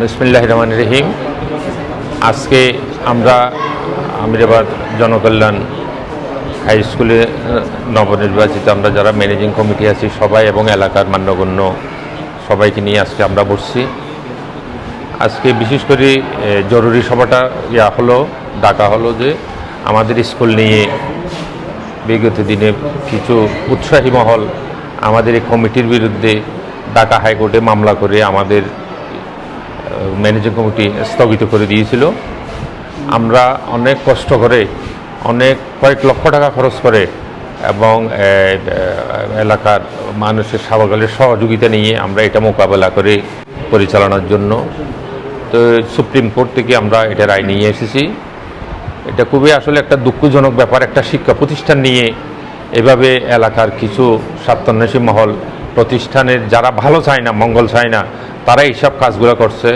বিসমিল্লাহির রহমানির রহিম। আজকে আমরা আমিরাবাদ জনকল্যাণ হাই স্কুলে নবনির্বাচিত আমরা যারা ম্যানেজিং কমিটি আছি সবাই এবং এলাকার মান্যগণ্য সবাইকে নিয়ে আজকে আমরা বসছি। আজকে বিশেষ করে জরুরি সভাটা ডাকা হলো যে আমাদের স্কুল নিয়ে বিগত দিনে কিছু উৎসাহী মহল আমাদের এই কমিটির বিরুদ্ধে ঢাকা হাইকোর্টে মামলা করে আমাদের ম্যানেজিং কমিটি স্থগিত করে দিয়েছিল। আমরা অনেক কষ্ট করে কয়েক লক্ষ টাকা খরচ করে এবং এলাকার মানুষের সাবকালের সহযোগিতা নিয়ে আমরা এটা মোকাবেলা করে পরিচালনার জন্য তো সুপ্রিম কোর্ট থেকে আমরা এটা রায় নিয়ে এসেছি। এটা খুবই আসলে একটা দুঃখজনক ব্যাপার, একটা শিক্ষা প্রতিষ্ঠান নিয়ে এভাবে এলাকার কিছু স্বার্থান্বেষী মহল প্রতিষ্ঠানের যারা ভালো চায় না, মঙ্গল চায় না, তারা এইসব কাজগুলো করছে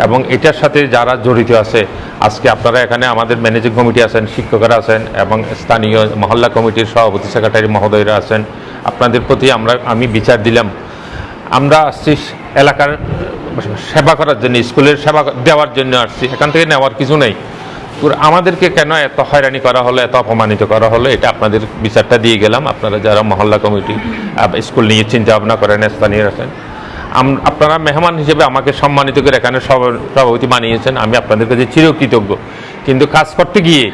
এবং এটার সাথে যারা জড়িত আছে আজকে আপনারা এখানে আমাদের ম্যানেজিং কমিটি আছেন, শিক্ষকরা আছেন এবং স্থানীয় মহল্লা কমিটির সভাপতি সেক্রেটারি মহোদয়রা আছেন। আপনাদের প্রতি আমি বিচার দিলাম। আমরা আসছি এলাকার সেবা করার জন্য, স্কুলের সেবা দেওয়ার জন্য আসছি, এখান থেকে নেওয়ার কিছু নেই। আমাদেরকে কেন এত হয়রানি করা হলো, এত অপমানিত করা হলো, এটা আপনাদের বিচারটা দিয়ে গেলাম। আপনারা যারা মহল্লা কমিটি স্কুল নিয়ে চিন্তা ভাবনা করেন, স্থানীয় আছেন, আপনারা মেহমান হিসেবে আমাকে সম্মানিত করে এখানে সভাপতি বানিয়েছেন, আমি আপনাদের কাছে চিরকৃতজ্ঞ। কিন্তু কাজ করতে গিয়ে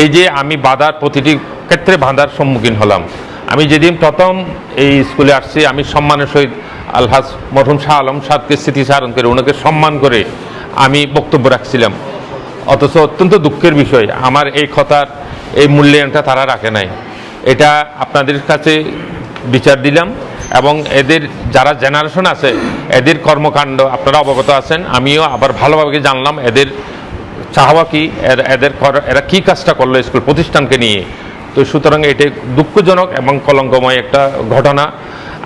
এই যে আমি প্রতিটি ক্ষেত্রে বাধার সম্মুখীন হলাম। আমি যেদিন প্রথম এই স্কুলে আসছি আমি সম্মানের সহিত আলহাজ মরহুম শাহ আলম সাদকে স্মৃতিচারণ করে ওনাকে সম্মান করে আমি বক্তব্য রাখছিলাম। অথচ অত্যন্ত দুঃখের বিষয় আমার এই কথার এই মূল্যায়নটা তারা রাখে নাই। এটা আপনাদের কাছে বিচার দিলাম এবং এদের যারা জেনারেশন আছে এদের কর্মকাণ্ড আপনারা অবগত আছেন। আমিও আবার ভালোভাবে জানলাম এদের চাহওয়া কি, এরা কি কাজটা করলো স্কুল প্রতিষ্ঠানকে নিয়ে। তো সুতরাং এটা দুঃখজনক এবং কলঙ্কময় একটা ঘটনা।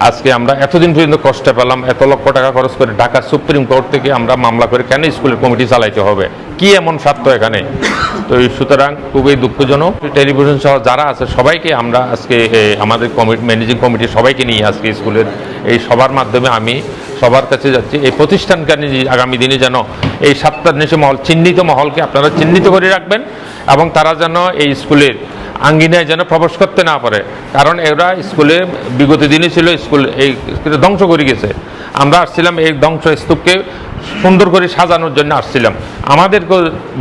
আজকে আমরা এতদিন পর্যন্ত কষ্ট পেলাম, এত লক্ষ টাকা খরচ করে ঢাকা সুপ্রিম কোর্ট থেকে আমরা মামলা করে কেন স্কুলের কমিটি চালাইতে হবে, কি এমন স্বার্থ এখানে। তো সুতরাং খুবই দুঃখজনক। টেলিভিশন সহ যারা আছে সবাইকে আমরা আজকে আমাদের ম্যানেজিং কমিটি সবাইকে নিয়ে আজকে স্কুলের এই সবার মাধ্যমে আমি সবার কাছে যাচ্ছি এই প্রতিষ্ঠানকে আগামী দিনে যেন এই স্বার্থান্বেষী মহল, চিহ্নিত মহলকে আপনারা চিহ্নিত করে রাখবেন এবং তারা যেন এই স্কুলের আঙ্গিনায় যেন প্রবেশ করতে না পারে। কারণ এরা স্কুলে বিগত দিনে ছিল স্কুল এই ধ্বংস করে গেছে। আমরা আসছিলাম এই ধ্বংস স্তূপকে সুন্দর করে সাজানোর জন্য আসছিলাম। আমাদেরকে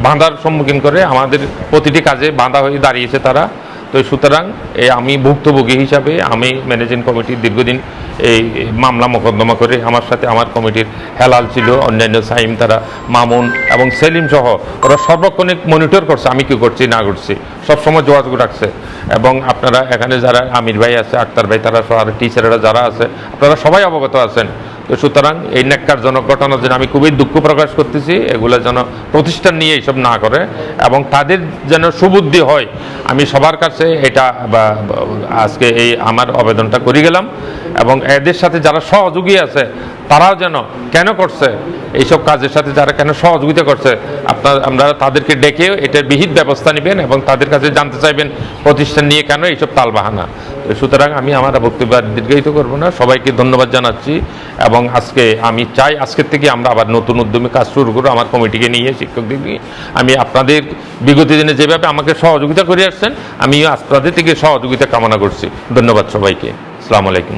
বাধার সম্মুখীন করে আমাদের প্রতিটি কাজে বাধা হয়ে দাঁড়িয়েছে তারা। তো সুতরাং আমি ভুক্তভোগী হিসাবে আমি ম্যানেজিং কমিটির দীর্ঘদিন এই মামলা মোকদ্দমা করে আমার সাথে আমার কমিটির হেলাল ছিল, অন্যান্য সাইম, তারা মামুন এবং সেলিম সহ ওরা সর্বক্ষণিক মনিটর করছে আমি কি করছি না করছি, সবসময় যোগাযোগ রাখছে। এবং আপনারা এখানে যারা আমির ভাই আছে, আক্তার ভাই, তারা সহ টিচাররা যারা আছে আপনারা সবাই অবগত আছেন। তো সুতরাং এই ন্যাক্কারজনক ঘটনার জন্য আমি খুবই দুঃখ প্রকাশ করতেছি। এগুলো যেন প্রতিষ্ঠান নিয়ে এইসব না করে এবং তাদের যেন সুবুদ্ধি হয়। আমি সবার কাছে এটা আজকে এই আমার আবেদনটা করে গেলাম এবং এদের সাথে যারা সহযোগী আছে তারাও যেন কেন করছে এইসব কাজের সাথে যারা কেন সহযোগিতা করছে আমরা তাদেরকে ডেকে এটার বিহিত ব্যবস্থা নেবেন এবং তাদের কাছে জানতে চাইবেন প্রতিষ্ঠান নিয়ে কেন এইসব তালবাহানা। সুতরাং আমি আমার বক্তব্য দীর্ঘায়িত করবো না। সবাইকে ধন্যবাদ জানাচ্ছি এবং আমি চাই আজকের থেকে আমরা আবার নতুন উদ্যমে কাজ শুরু করবো আমার কমিটিকে নিয়ে, শিক্ষকদের নিয়ে। আমি আপনাদের বিগত দিনে যেভাবে আমাকে সহযোগিতা করে আসছেন আমিও আপনাদের থেকে সহযোগিতা কামনা করছি। ধন্যবাদ সবাইকে। আসসালামু আলাইকুম।